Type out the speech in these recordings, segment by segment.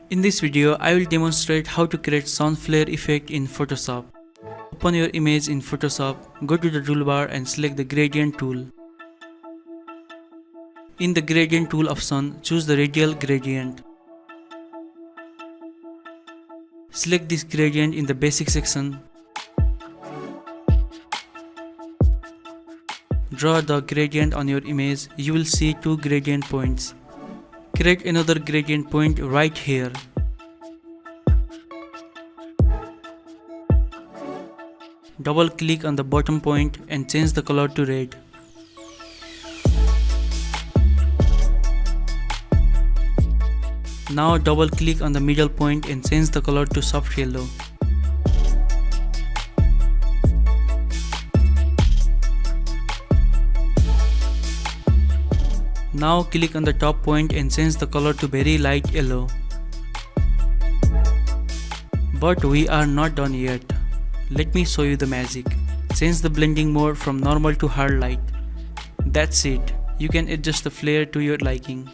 In this video, I will demonstrate how to create sound flare effect in Photoshop. Open your image in Photoshop, go to the toolbar and select the gradient tool. In the gradient tool option, choose the radial gradient. Select this gradient in the basic section. Draw the gradient on your image. You will see two gradient points. Create another gradient point right here. Double click on the bottom point and change the color to red. Now double click on the middle point and change the color to soft yellow. Now click on the top point and change the color to very light yellow. But we are not done yet. Let me show you the magic. Change the blending mode from normal to hard light. That's it. You can adjust the flare to your liking.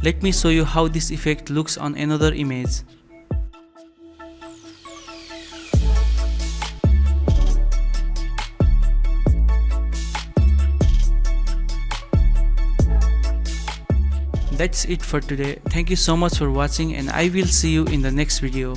Let me show you how this effect looks on another image. That's it for today. Thank you so much for watching and I will see you in the next video.